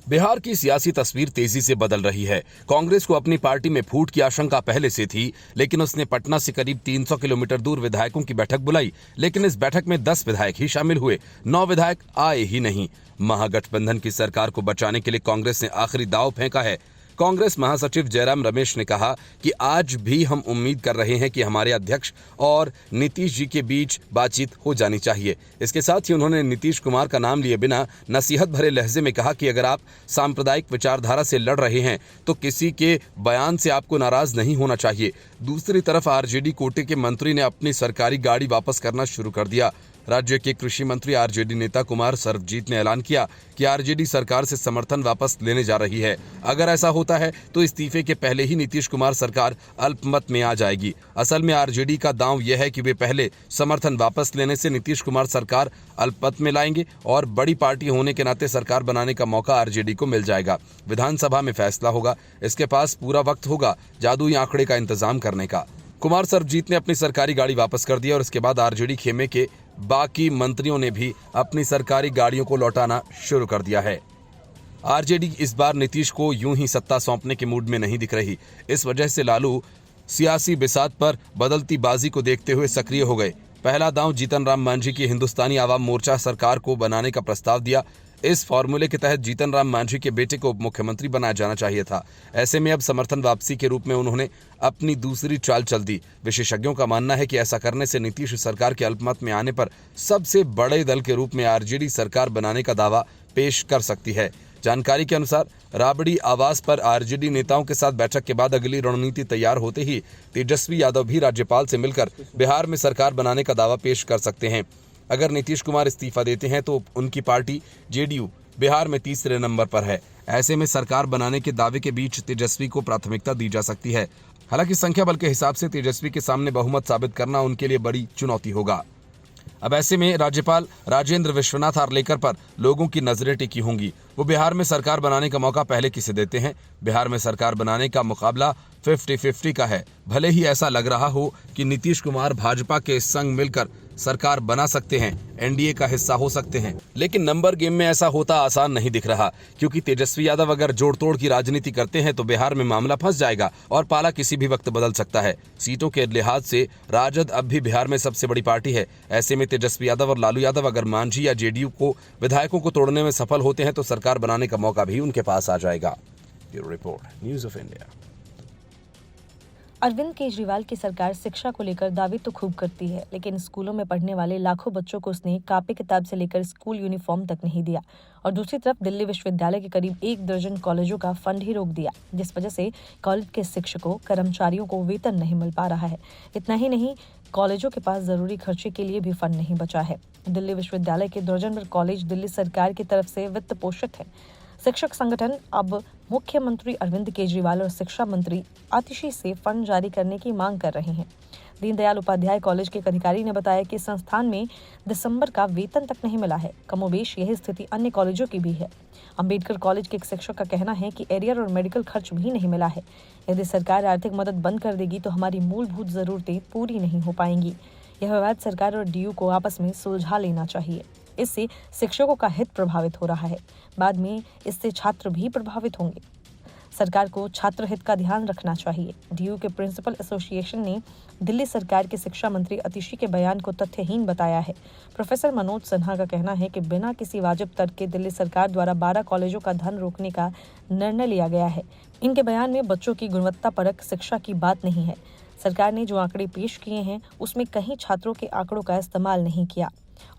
बिहार की सियासी तस्वीर तेजी से बदल रही है। कांग्रेस को अपनी पार्टी में फूट की आशंका पहले से थी, लेकिन उसने पटना से करीब 300 किलोमीटर दूर विधायकों की बैठक बुलाई, लेकिन इस बैठक में 10 विधायक ही शामिल हुए, 9 विधायक आए ही नहीं। महागठबंधन की सरकार को बचाने के लिए कांग्रेस ने आखिरी दांव फेंका है। कांग्रेस महासचिव जयराम रमेश ने कहा कि आज भी हम उम्मीद कर रहे हैं कि हमारे अध्यक्ष और नीतीश जी के बीच बातचीत हो जानी चाहिए। इसके साथ ही उन्होंने नीतीश कुमार का नाम लिए बिना नसीहत भरे लहजे में कहा कि अगर आप सांप्रदायिक विचारधारा से लड़ रहे हैं तो किसी के बयान से आपको नाराज नहीं होना चाहिए। दूसरी तरफ आरजेडी कोटे के मंत्री ने अपनी सरकारी गाड़ी वापस करना शुरू कर दिया। राज्य के कृषि मंत्री आरजेडी नेता कुमार सर्वजीत ने ऐलान किया कि आरजेडी सरकार से समर्थन वापस लेने जा रही है। अगर ऐसा होता है तो इस्तीफे के पहले ही नीतीश कुमार सरकार अल्पमत में आ जाएगी। असल में आरजेडी का दांव यह है कि वे पहले समर्थन वापस लेने से नीतीश कुमार सरकार अल्पमत में लाएंगे और बड़ी पार्टी होने के नाते सरकार बनाने का मौका आरजेडी को मिल जाएगा। विधानसभा में फैसला होगा, इसके पास पूरा वक्त होगा जादुई आंकड़े का इंतजाम करने का। कुमार सर्वजीत ने अपनी सरकारी गाड़ी वापस कर दिया और इसके बाद आरजेडी खेमे के बाकी मंत्रियों ने भी अपनी सरकारी गाड़ियों को लौटाना शुरू कर दिया है। आरजेडी इस बार नीतीश को यूं ही सत्ता सौंपने के मूड में नहीं दिख रही। इस वजह से लालू सियासी बिसात पर बदलती बाजी को देखते हुए सक्रिय हो गए। पहला दांव जीतन राम मांझी की हिंदुस्तानी आवाम मोर्चा सरकार को बनाने का प्रस्ताव दिया। इस फॉर्मूले के तहत जीतन राम मांझी के बेटे को उप मुख्यमंत्री बनाया जाना चाहिए था। ऐसे में अब समर्थन वापसी के रूप में उन्होंने अपनी दूसरी चाल चल दी। विशेषज्ञों का मानना है कि ऐसा करने से नीतीश सरकार के अल्पमत में आने पर सबसे बड़े दल के रूप में आरजेडी सरकार बनाने का दावा पेश कर सकती है। जानकारी के अनुसार राबड़ी आवास पर आरजेडी नेताओं के साथ बैठक के बाद अगली रणनीति तैयार होते ही तेजस्वी यादव भी राज्यपाल से मिलकर बिहार में सरकार बनाने का दावा पेश कर सकते हैं। अगर नीतीश कुमार इस्तीफा देते हैं तो उनकी पार्टी जेडीयू बिहार में तीसरे नंबर पर है। ऐसे में सरकार बनाने के दावे के बीच तेजस्वी को प्राथमिकता दी जा सकती है। हालांकि संख्या बल के हिसाब से तेजस्वी के सामने बहुमत साबित करना उनके लिए बड़ी चुनौती होगा। अब ऐसे में राज्यपाल राजेंद्र विश्वनाथ आर्लेकर पर लोगों की नजरें टिकी होंगी। वो बिहार में सरकार बनाने का मौका पहले किसे देते हैं। बिहार में सरकार बनाने का मुकाबला 50-50 का है। भले ही ऐसा लग रहा हो कि नीतीश कुमार भाजपा के संग मिलकर सरकार बना सकते हैं, एनडीए का हिस्सा हो सकते हैं, लेकिन नंबर गेम में ऐसा होता आसान नहीं दिख रहा, क्योंकि तेजस्वी यादव अगर जोड़ तोड़ की राजनीति करते हैं तो बिहार में मामला फंस जाएगा और पाला किसी भी वक्त बदल सकता है। सीटों के लिहाज से राजद अब भी बिहार में सबसे बड़ी पार्टी है। ऐसे में तेजस्वी यादव और लालू यादव अगर मांझी या जेडीयू को विधायकों को तोड़ने में सफल होते हैं तो सरकार बनाने का मौका भी उनके पास आ जाएगा। Bureau report, news of India. Arvind Kejriwal की सरकार शिक्षा को लेकर दावे तो खूब करती है, लेकिन स्कूलों में पढ़ने वाले लाखों बच्चों को उसने कॉपी किताब से लेकर स्कूल यूनिफॉर्म तक नहीं दिया। और दूसरी तरफ दिल्ली विश्वविद्यालय के करीब 1 दर्जन कॉलेजों का फंड ही रोक दिया, जिस वजह से कॉलेज के शिक्षकों कर्मचारियों को वेतन नहीं मिल पा रहा है। इतना ही नहीं, कॉलेजों के पास जरूरी खर्चे के लिए भी फंड नहीं बचा है। दिल्ली विश्वविद्यालय के दर्जन भर कॉलेज दिल्ली सरकार की तरफ से वित्त पोषित है। शिक्षक संगठन अब मुख्यमंत्री अरविंद केजरीवाल और शिक्षा मंत्री आतिशी से फंड जारी करने की मांग कर रहे हैं। दीनदयाल उपाध्याय कॉलेज के एक अधिकारी ने बताया कि संस्थान में दिसंबर का वेतन तक नहीं मिला है। कमोबेश यही स्थिति अन्य कॉलेजों की भी है। अंबेडकर कॉलेज के एक शिक्षक का कहना है कि एरियर और मेडिकल खर्च भी नहीं मिला है। यदि सरकार आर्थिक मदद बंद कर देगी तो हमारी मूलभूत जरूरतें पूरी नहीं हो पाएंगी। यह विवाद सरकार और डीयू को आपस में सुलझा लेना चाहिए। इससे शिक्षकों का हित प्रभावित हो रहा है, बाद में इससे छात्र भी प्रभावित होंगे। सरकार को छात्र हित का ध्यान रखना चाहिए। डीयू के प्रिंसिपल एसोसिएशन ने दिल्ली सरकार के शिक्षा मंत्री आतिशी के बयान को तथ्यहीन बताया है। प्रोफेसर मनोज सिन्हा का कहना है कि बिना किसी वाजिब तर्क के दिल्ली सरकार द्वारा 12 कॉलेजों का धन रोकने का निर्णय लिया गया है। इनके बयान में बच्चों की गुणवत्तापरक शिक्षा की बात नहीं है। सरकार ने जो आंकड़े पेश किए हैं उसमें कहीं छात्रों के आंकड़ों का इस्तेमाल नहीं किया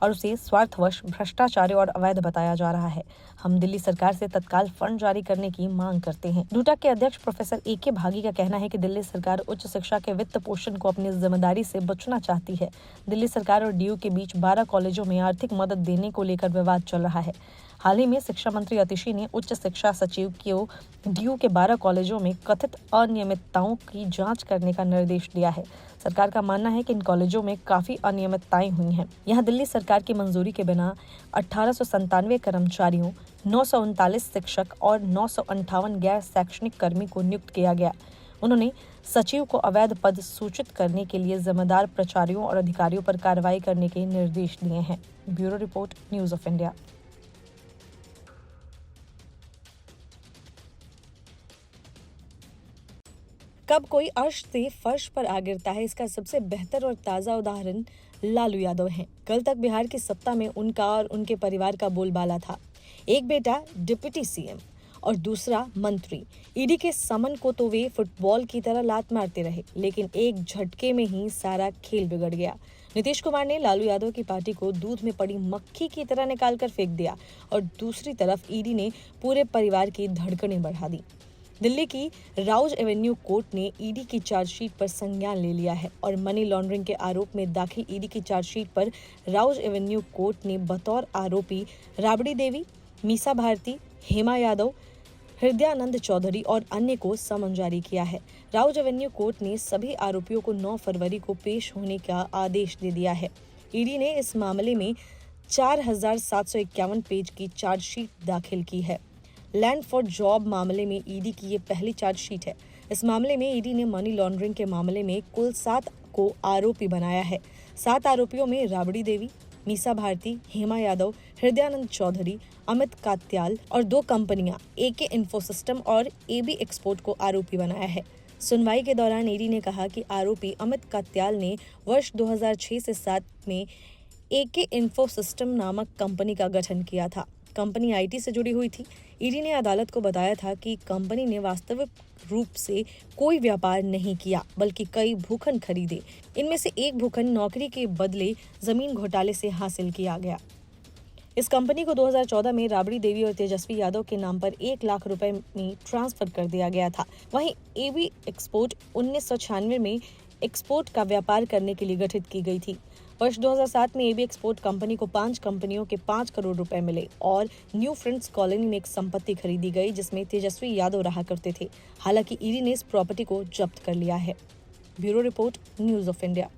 और उसे स्वार्थवश भ्रष्टाचार और अवैध बताया जा रहा है। हम दिल्ली सरकार से तत्काल फंड जारी करने की मांग करते हैं। डूटा के अध्यक्ष प्रोफेसर ए.के. भागी का कहना है कि दिल्ली सरकार उच्च शिक्षा के वित्त पोषण को अपनी जिम्मेदारी से बचना चाहती है। दिल्ली सरकार और डीयू के बीच 12 कॉलेजों में आर्थिक मदद देने को लेकर विवाद चल रहा है। हाल ही में शिक्षा मंत्री आतिशी ने उच्च शिक्षा सचिव को डीयू के 12 कॉलेजों में कथित अनियमितताओं की जांच करने का निर्देश दिया है। सरकार का मानना है कि इन कॉलेजों में काफी अनियमितताएं हुई हैं। यहाँ दिल्ली सरकार की मंजूरी के बिना 1897 कर्मचारियों, 939 शिक्षक और 958 गैर शैक्षणिक कर्मी को नियुक्त किया गया। उन्होंने सचिव को अवैध पद सूचित करने के लिए जिम्मेदार प्राचार्यों और अधिकारियों पर कार्रवाई करने के निर्देश दिए हैं। Bureau report, news of India. कब कोई अर्श से फर्श पर आ गिरता है, इसका सबसे बेहतर और ताज़ा उदाहरण लालू यादव हैं। कल तक बिहार की सत्ता में उनका और उनके परिवार का बोलबाला था। एक बेटा डिप्टी सीएम और दूसरा मंत्री। ईडी के समन को तो वे फुटबॉल की तरह लात मारते रहे, लेकिन एक झटके में ही सारा खेल बिगड़ गया। नीतीश कुमार ने लालू यादव की पार्टी को दूध में पड़ी मक्खी की तरह निकालकर फेंक दिया और दूसरी तरफ ईडी ने पूरे परिवार की धड़कनें बढ़ा दी। दिल्ली की राउज एवेन्यू कोर्ट ने ईडी की चार्जशीट पर संज्ञान ले लिया है और मनी लॉन्ड्रिंग के आरोप में दाखिल ईडी की चार्जशीट पर राउज एवेन्यू कोर्ट ने बतौर आरोपी राबड़ी देवी, मीसा भारती, हेमा यादव, हृदयानंद चौधरी और अन्य को समन जारी किया है। राउज एवेन्यू कोर्ट ने सभी आरोपियों को 9 फरवरी को पेश होने का आदेश दे दिया है। ईडी ने इस मामले में 4751 पेज की चार्जशीट दाखिल की है। लैंड फॉर जॉब मामले में ईडी की ये पहली चार्जशीट है। इस मामले में ईडी ने मनी लॉन्ड्रिंग के मामले में कुल 7 को आरोपी बनाया है। 7 आरोपियों में राबड़ी देवी, मीसा भारती, हेमा यादव, हृदयानंद चौधरी, अमित कात्याल और 2 कंपनियां एके इन्फोसिस्टम और एबी एक्सपोर्ट को आरोपी बनाया है। सुनवाई के दौरान ईडी ने कहा कि आरोपी अमित कात्याल ने वर्ष 2006 से 7 में एके इन्फोसिस्टम नामक कंपनी का गठन किया था। कंपनी आईटी से जुड़ी हुई थी। ईडी ने अदालत को बताया था कि कंपनी ने वास्तविक रूप से कोई व्यापार नहीं किया, बल्कि कई भूखंड खरीदे। इनमें से एक भूखंड नौकरी के बदले जमीन घोटाले से हासिल किया गया। इस कंपनी को 2014 में राबड़ी देवी और तेजस्वी यादव के नाम पर 1 लाख रुपए में ट्रांसफर कर दिया गया था। वहीं एबी एक्सपोर्ट 1996 में एक्सपोर्ट का व्यापार करने के लिए गठित की गई थी। वर्ष 2007 में एबी एक्सपोर्ट कंपनी को 5 कंपनियों के 5 करोड़ रुपए मिले और न्यू फ्रेंड्स कॉलोनी में एक संपत्ति खरीदी गई जिसमें तेजस्वी यादव रहा करते थे। हालांकि ईडी ने इस प्रॉपर्टी को जब्त कर लिया है। Bureau report, news of India.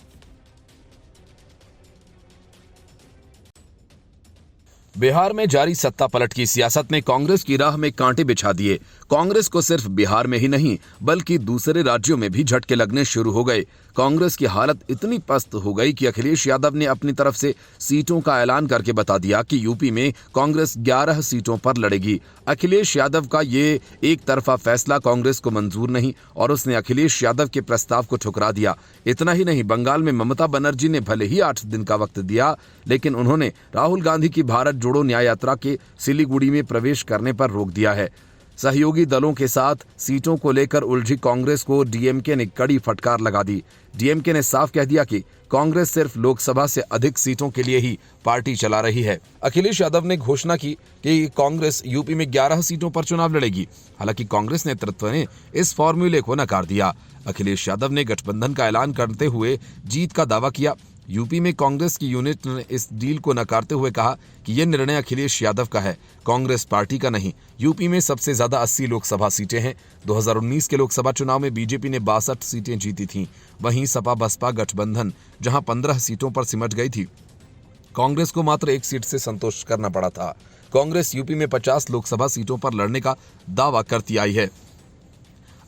Bihar में जारी सत्ता पलट की सियासत ने कांग्रेस की राह में कांटे बिछा दिए। कांग्रेस को सिर्फ बिहार में ही नहीं बल्कि दूसरे राज्यों में भी झटके लगने शुरू हो गए। कांग्रेस की हालत इतनी पस्त हो गई कि अखिलेश यादव ने अपनी तरफ से सीटों का ऐलान करके बता दिया कि यूपी में कांग्रेस 11 सीटों पर लड़ेगी। अखिलेश यादव का ये एक तरफा फैसला कांग्रेस को मंजूर नहीं और उसने अखिलेश यादव के प्रस्ताव को ठुकरा दिया। इतना ही नहीं, बंगाल में ममता बनर्जी ने भले ही 8 दिन का वक्त दिया, लेकिन उन्होंने राहुल गांधी की भारत जोड़ो न्याय यात्रा के सिलीगुड़ी में प्रवेश करने पर रोक दिया है। सहयोगी दलों के साथ सीटों को लेकर उलझी कांग्रेस को डीएमके ने कड़ी फटकार लगा दी। डीएमके ने साफ कह दिया कि कांग्रेस सिर्फ लोकसभा से अधिक सीटों के लिए ही पार्टी चला रही है। अखिलेश यादव ने घोषणा की कि कांग्रेस यूपी में 11 सीटों पर चुनाव लड़ेगी। हालांकि कांग्रेस नेतृत्व ने इस फॉर्मूले को नकार दिया। अखिलेश यादव ने गठबंधन का ऐलान करते हुए जीत का दावा किया। यूपी में कांग्रेस की यूनिट ने इस डील को नकारते हुए कहा कि यह निर्णय अखिलेश यादव का है, कांग्रेस पार्टी का नहीं। यूपी में सबसे ज्यादा 80 लोकसभा सीटें हैं। 2019 के लोकसभा चुनाव में बीजेपी ने 62 सीटें जीती थीं। वहीं सपा बसपा गठबंधन जहां 15 सीटों पर सिमट गई थी, कांग्रेस को मात्र 1 सीट से संतोष करना पड़ा था। कांग्रेस यूपी में 50 लोकसभा सीटों पर लड़ने का दावा करती आई है।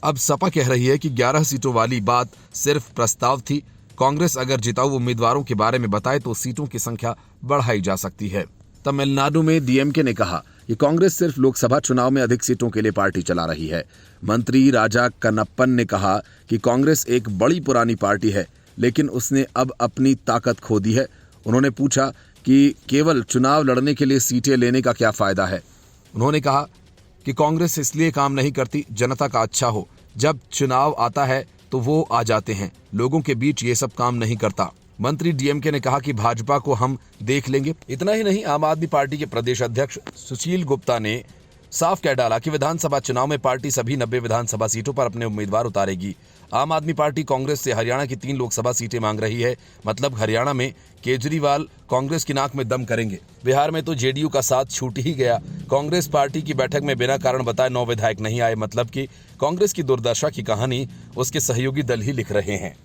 अब सपा कह रही है कि 11 सीटों वाली बात सिर्फ प्रस्ताव थी। कांग्रेस अगर जिताऊ उम्मीदवारों के बारे में बताए तो सीटों की संख्या बढ़ाई जा सकती है। तमिलनाडु में डीएमके ने कहा कि कांग्रेस सिर्फ लोकसभा चुनाव में अधिक सीटों के लिए पार्टी चला रही है। मंत्री राजा कन्नप्पन ने कहा कि कांग्रेस एक बड़ी पुरानी पार्टी है, लेकिन उसने अब अपनी ताकत खो दी है। उन्होंने पूछा कि केवल चुनाव लड़ने के लिए सीटें लेने का क्या फायदा है। उन्होंने कहा कि कांग्रेस इसलिए काम नहीं करती जनता का अच्छा हो, जब चुनाव आता है तो वो आ जाते हैं, लोगों के बीच ये सब काम नहीं करता। मंत्री डीएमके ने कहा कि भाजपा को हम देख लेंगे। इतना ही नहीं, आम आदमी पार्टी के प्रदेश अध्यक्ष सुशील गुप्ता ने साफ कह डाला कि विधानसभा चुनाव में पार्टी सभी 90 विधानसभा सीटों पर अपने उम्मीदवार उतारेगी। आम आदमी पार्टी कांग्रेस से हरियाणा की 3 लोकसभा सीटें मांग रही है। मतलब हरियाणा में केजरीवाल कांग्रेस की नाक में दम करेंगे। बिहार में तो जेडीयू का साथ छूट ही गया। कांग्रेस पार्टी की बैठक में बिना कारण बताए 9 विधायक नहीं आए। मतलब कि कांग्रेस की दुर्दशा की कहानी उसके सहयोगी दल ही लिख रहे हैं।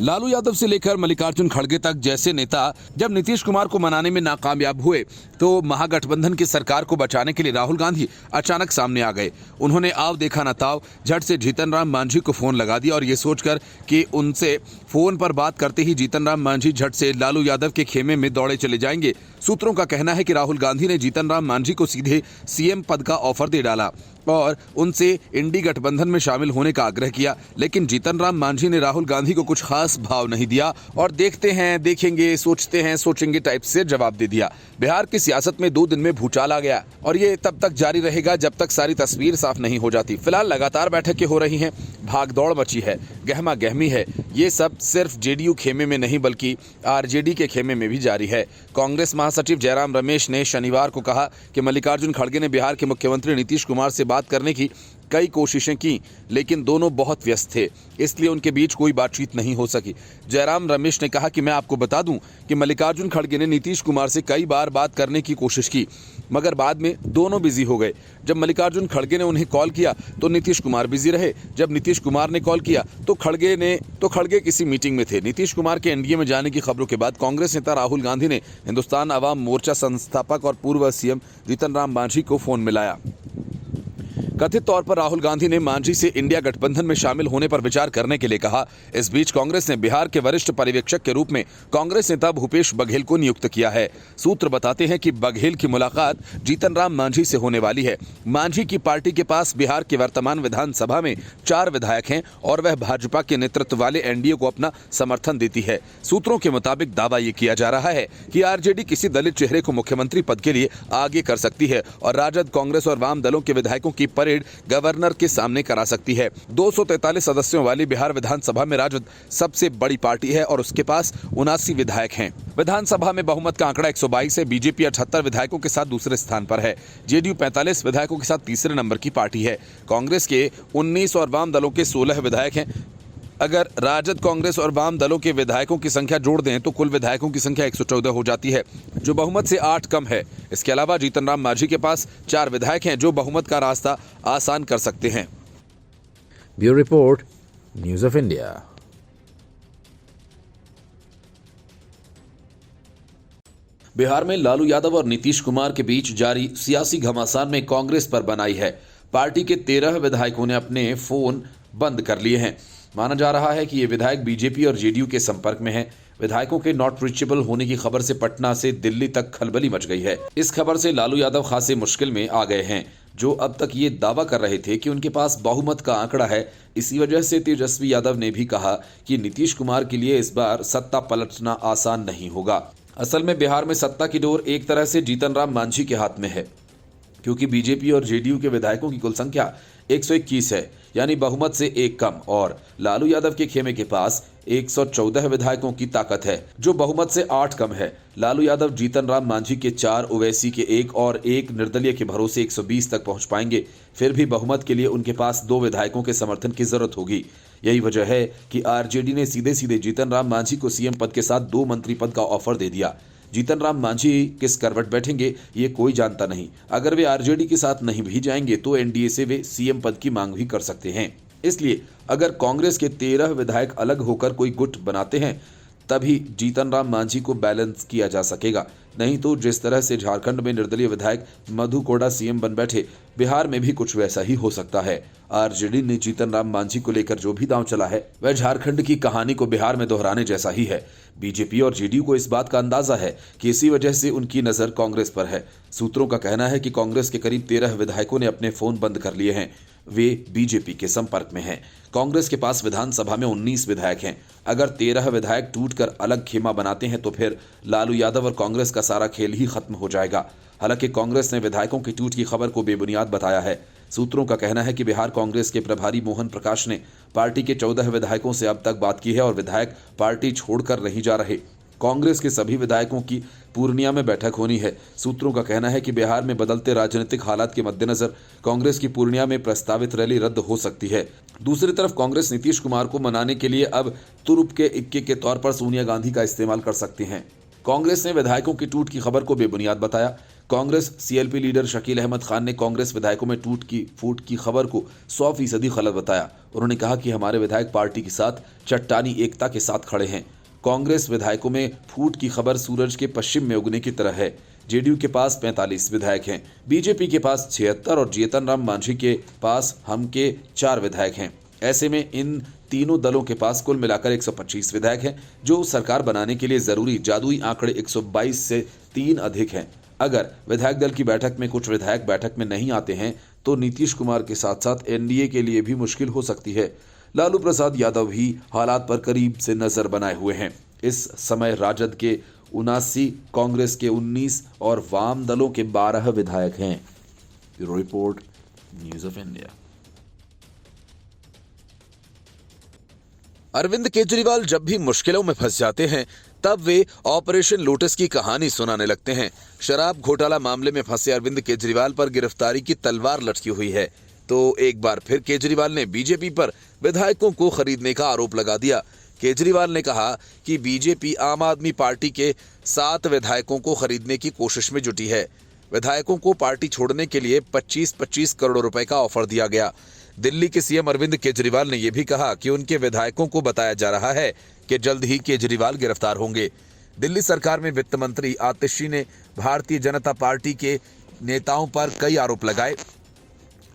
लालू यादव से लेकर मल्लिकार्जुन खड़गे तक जैसे नेता जब नीतीश कुमार को मनाने में नाकामयाब हुए तो महागठबंधन की सरकार को बचाने के लिए राहुल गांधी अचानक सामने आ गए। उन्होंने आव देखा न ताव झट से जीतन राम मांझी को फोन लगा दिया और ये सोचकर कि उनसे फोन पर बात करते ही जीतन राम मांझी झट से लालू यादव के खेमे में दौड़े चले जाएंगे। सूत्रों का कहना है कि राहुल गांधी ने जीतन राम मांझी को सीधे सीएम पद का ऑफर दे डाला और उनसे इंडी गठबंधन में शामिल होने का आग्रह किया, लेकिन जीतन राम मांझी ने राहुल गांधी को कुछ खास भाव नहीं दिया और देखते हैं देखेंगे सोचते हैं सोचेंगे टाइप से जवाब दे दिया। बिहार की सियासत में 2 दिन में भूचाल आ गया और ये तब तक जारी रहेगा जब तक सारी तस्वीर साफ नहीं हो जाती। फिलहाल लगातार बैठकें हो रही हैं, भाग दौड़ मची है, गहमा गहमी है। ये सब सिर्फ जेडीयू खेमे में नहीं बल्कि आरजेडी के खेमे में भी जारी है। कांग्रेस महासचिव जयराम रमेश ने शनिवार को कहा कि मल्लिकार्जुन खड़गे ने बिहार के मुख्यमंत्री नीतीश कुमार से बात करने की कई कोशिशें की, लेकिन दोनों बहुत व्यस्त थे, इसलिए उनके बीच कोई बातचीत नहीं हो सकी। जयराम रमेश ने कहा कि मैं आपको बता दूं कि मल्लिकार्जुन खड़गे ने नीतीश कुमार से कई बार बात करने की कोशिश की, मगर बाद में दोनों बिजी हो गए। जब मल्लिकार्जुन खड़गे ने उन्हें कॉल किया तो नीतीश कुमार बिजी रहे, जब नीतीश कुमार ने कॉल किया तो खड़गे किसी मीटिंग में थे। नीतीश कुमार के एनडीए में जाने की खबरों के बाद कांग्रेस नेता राहुल गांधी ने हिंदुस्तान अवाम मोर्चा संस्थापक और पूर्व सीएम जीतन राम मांझी को फोन मिलाया। कथित तौर पर राहुल गांधी ने मांझी से इंडिया गठबंधन में शामिल होने पर विचार करने के लिए कहा। इस बीच कांग्रेस ने बिहार के वरिष्ठ पर्यवेक्षक के रूप में कांग्रेस नेता भूपेश बघेल को नियुक्त किया है। सूत्र बताते हैं कि बघेल की मुलाकात जीतन राम मांझी से होने वाली है। मांझी की पार्टी के पास बिहार के वर्तमान विधानसभा में 4 विधायक हैं और वह भाजपा के नेतृत्व वाले एनडीए को अपना समर्थन देती है। सूत्रों के मुताबिक दावा ये किया जा रहा है कि आरजेडी किसी दलित चेहरे को मुख्यमंत्री पद के लिए आगे कर सकती है और राजद, कांग्रेस और वाम दलों के विधायकों की परेड गवर्नर के सामने करा सकती है। 243 सदस्यों वाली बिहार विधानसभा में राजद सबसे बड़ी पार्टी है और उसके पास 79 विधायक हैं। विधानसभा में बहुमत का आंकड़ा 122 है। बीजेपी 78 विधायकों के साथ दूसरे स्थान पर है। जेडीयू 45 विधायकों के साथ तीसरे नंबर की पार्टी है। कांग्रेस के 19 और वाम दलों के 16 विधायक हैं। अगर राजद, कांग्रेस और वाम दलों के विधायकों की संख्या जोड़ दें तो कुल विधायकों की संख्या 114 हो जाती है, जो बहुमत से 8 कम है। इसके अलावा जीतन राम मांझी के पास 4 विधायक हैं जो बहुमत का रास्ता आसान कर सकते हैं। Bureau report, news of India. Bihar में लालू यादव और नीतीश कुमार के बीच जारी सियासी घमासान में कांग्रेस पर बनाई है। पार्टी के 13 विधायकों ने अपने फोन बंद कर लिए हैं। माना जा रहा है कि ये विधायक बीजेपी और जेडीयू के संपर्क में हैं। विधायकों के नॉट रीचेबल होने की खबर से पटना से दिल्ली तक खलबली मच गई है। इस खबर से लालू यादव खासे मुश्किल में आ गए हैं, जो अब तक ये दावा कर रहे थे कि उनके पास बहुमत का आंकड़ा है। इसी वजह से तेजस्वी यादव ने भी कहा कि नीतीश कुमार के लिए इस बार सत्ता पलटना आसान नहीं होगा। असल में बिहार में सत्ता की डोर एक तरह से जीतन राम मांझी के हाथ में है, क्योंकि बीजेपी और जेडीयू के विधायकों की कुल संख्या 121 है, यानी बहुमत से 1 कम, और लालू यादव के खेमे के पास 114 विधायकों की ताकत है, जो बहुमत से 8 कम है। लालू यादव जीतन राम मांझी के 4, ओवैसी के 1 और 1 निर्दलीय के भरोसे 120 तक पहुंच पाएंगे। फिर भी बहुमत के लिए उनके पास 2 विधायकों के समर्थन की जरूरत होगी। यही वजह है कि आरजेडी ने सीधे सीधे जीतन राम मांझी को सीएम पद के साथ 2 मंत्री पद का ऑफर दे दिया। जीतन राम मांझी किस करवट बैठेंगे ये कोई जानता नहीं। अगर वे आरजेडी के साथ नहीं भी जाएंगे तो एनडीए से वे सीएम पद की मांग भी कर सकते हैं। इसलिए अगर कांग्रेस के 13 विधायक अलग होकर कोई गुट बनाते हैं तभी जीतन राम मांझी को बैलेंस किया जा सकेगा। नहीं तो जिस तरह से झारखंड में निर्दलीय विधायक मधु कोड़ा सीएम बन बैठे, बिहार में भी कुछ वैसा ही हो सकता है। आरजेडी ने जीतन राम मांझी को लेकर जो भी दांव चला है वह झारखंड की कहानी को बिहार में दोहराने जैसा ही है। बीजेपी और जेडीयू को इस बात का अंदाजा है कि इसी वजह से उनकी नजर कांग्रेस पर है। सूत्रों का कहना है कि कांग्रेस के करीब 13 विधायकों ने अपने फोन बंद कर लिए हैं। वे बीजेपी के संपर्क में हैं। कांग्रेस के पास विधानसभा में 19 विधायक हैं। अगर 13 विधायक टूटकर अलग खेमा बनाते हैं तो फिर लालू यादव और कांग्रेस का सारा खेल ही खत्म हो जाएगा। हालांकि कांग्रेस ने विधायकों की टूट की खबर को बेबुनियाद बताया है। सूत्रों का कहना है कि बिहार कांग्रेस के प्रभारी मोहन प्रकाश ने पार्टी के 14 विधायकों से अब तक बात की है और विधायक पार्टी छोड़कर नहीं जा रहे। कांग्रेस के सभी विधायकों की पूर्णिया में बैठक होनी है। सूत्रों का कहना है कि बिहार में बदलते राजनीतिक हालात के मद्देनजर कांग्रेस की पूर्णिया में प्रस्तावित रैली रद्द हो सकती है। दूसरी तरफ कांग्रेस नीतीश कुमार को मनाने के लिए अब तुरुप के इक्के के तौर पर सोनिया गांधी का इस्तेमाल कर सकती हैं। कांग्रेस ने विधायकों की टूट की खबर को बेबुनियाद बताया। कांग्रेस सीएलपी लीडर शकील अहमद खान ने कांग्रेस विधायकों में फूट की खबर को 100% गलत बताया। उन्होंने कहा कि हमारे विधायक पार्टी के साथ चट्टानी एकता के साथ खड़े हैं। कांग्रेस विधायकों में फूट की खबर सूरज के पश्चिम में उगने की तरह है। जेडीयू के पास 45 विधायक हैं, बीजेपी के पास 76 और जीतन राम मांझी के पास हम के 4 विधायक हैं। ऐसे में इन तीनों दलों के पास कुल मिलाकर 125 विधायक हैं, जो सरकार बनाने के लिए जरूरी जादुई आंकड़े 122 से 3 अधिक हैं। अगर विधायक दल की बैठक में कुछ विधायक बैठक में नहीं आते हैं तो नीतीश कुमार के साथ साथ एनडीए के लिए भी मुश्किल हो सकती है। लालू प्रसाद यादव भी हालात पर करीब से नजर बनाए हुए हैं। इस समय राजद के 79, कांग्रेस के 19 और वाम दलों के 12 विधायक हैं। Bureau report, news of India. Arvind Kejriwal जब भी मुश्किलों में फंस जाते हैं तब वे ऑपरेशन लोटस की कहानी सुनाने लगते हैं। शराब घोटाला मामले में फंसे अरविंद केजरीवाल पर गिरफ्तारी की तलवार लटकी हुई है, तो एक बार फिर केजरीवाल ने बीजेपी पर विधायकों को खरीदने का आरोप लगा दिया। केजरीवाल ने कहा कि बीजेपी आम आदमी पार्टी के 7 विधायकों को खरीदने की कोशिश में जुटी है। विधायकों को पार्टी छोड़ने के लिए 25-25 करोड़ रुपए का ऑफर दिया गया। दिल्ली के सीएम अरविंद केजरीवाल ने यह भी कहा कि उनके विधायकों को बताया जा रहा है कि जल्द ही केजरीवाल गिरफ्तार होंगे। दिल्ली सरकार में वित्त मंत्री आतिशी ने भारतीय जनता पार्टी के नेताओं पर कई आरोप लगाए।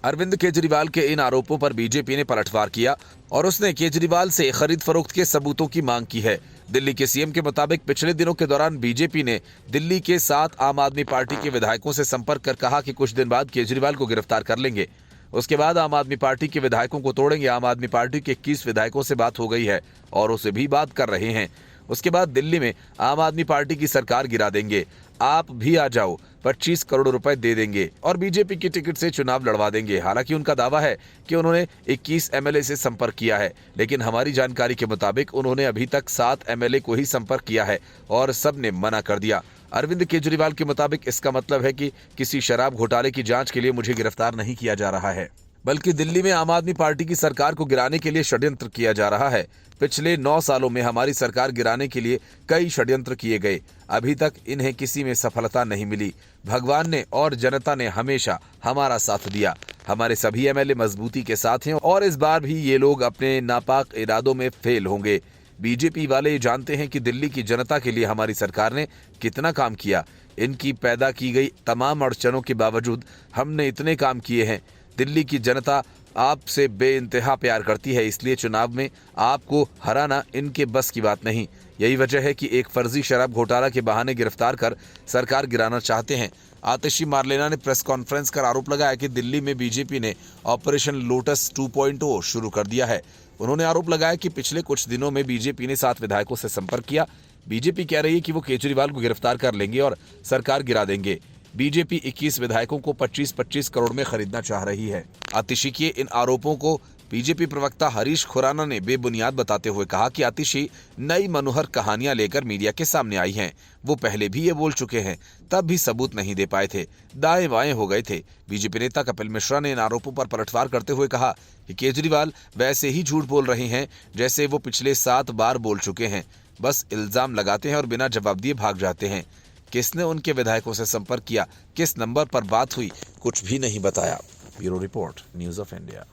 अरविंद केजरीवाल के इन आरोपों पर बीजेपी ने पलटवार किया और उसने केजरीवाल से खरीद फरोख्त के सबूतों की मांग की है। दिल्ली के सीएम के मुताबिक पिछले दिनों के दौरान बीजेपी ने दिल्ली के 7 आम आदमी पार्टी के विधायकों से संपर्क कर कहा कि कुछ दिन बाद केजरीवाल को गिरफ्तार कर लेंगे। उसके बाद आम आदमी पार्टी के विधायकों को तोड़ेंगे। आम आदमी पार्टी के 21 विधायकों से बात हो गई है और उसे भी बात कर रहे हैं। उसके बाद दिल्ली में आम आदमी पार्टी की सरकार गिरा देंगे। आप भी आ जाओ, 25 करोड़ रुपए दे देंगे और बीजेपी की टिकट से चुनाव लड़वा देंगे। हालांकि उनका दावा है कि उन्होंने 21 एमएलए से संपर्क किया है, लेकिन हमारी जानकारी के मुताबिक उन्होंने अभी तक 7 एमएलए को ही संपर्क किया है और सबने मना कर दिया। अरविंद केजरीवाल के मुताबिक इसका मतलब है कि किसी शराब घोटाले की जांच के लिए मुझे गिरफ्तार नहीं किया जा रहा है, बल्कि दिल्ली में आम आदमी पार्टी की सरकार को गिराने के लिए षड्यंत्र किया जा रहा है। पिछले 9 सालों में हमारी सरकार गिराने के लिए कई षड्यंत्र किए गए, अभी तक इन्हें किसी में सफलता नहीं मिली। भगवान ने और जनता ने हमेशा हमारा साथ दिया। हमारे सभी एमएलए मजबूती के साथ हैं और इस बार भी ये लोग अपने नापाक इरादों में फेल होंगे। बीजेपी वाले जानते हैं कि दिल्ली की जनता के लिए हमारी सरकार ने कितना काम किया। इनकी पैदा की गई तमाम अड़चनों के बावजूद हमने इतने काम किए हैं। दिल्ली की जनता आपसे बेइंतहा प्यार करती है, इसलिए चुनाव में आपको हराना इनके बस की बात नहीं। यही वजह है कि एक फर्जी शराब घोटाला के बहाने गिरफ्तार कर सरकार गिराना चाहते हैं। आतिशी मार्लेना ने प्रेस कॉन्फ्रेंस कर आरोप लगाया कि दिल्ली में बीजेपी ने ऑपरेशन लोटस 2.0 शुरू कर दिया है। उन्होंने आरोप लगाया कि पिछले कुछ दिनों में बीजेपी ने 7 विधायकों से संपर्क किया। बीजेपी कह रही है कि वो केजरीवाल को गिरफ्तार कर लेंगे और सरकार गिरा देंगे। बीजेपी 21 विधायकों को 25-25 करोड़ में खरीदना चाह रही है। आतिशी के इन आरोपों को बीजेपी प्रवक्ता हरीश खुराना ने बेबुनियाद बताते हुए कहा कि आतिशी नई मनोहर कहानियां लेकर मीडिया के सामने आई हैं। वो पहले भी ये बोल चुके हैं, तब भी सबूत नहीं दे पाए थे, दाएं बाएं हो गए थे। बीजेपी नेता कपिल मिश्रा ने इन आरोपों पर पलटवार करते हुए कहा कि केजरीवाल वैसे ही झूठ बोल रहे हैं जैसे वो पिछले 7 बार बोल चुके हैं। बस इल्जाम लगाते हैं और बिना जवाब दिए भाग जाते हैं। किसने उनके विधायकों से संपर्क किया, किस नंबर पर बात हुई, कुछ भी नहीं बताया। Bureau report, news of India.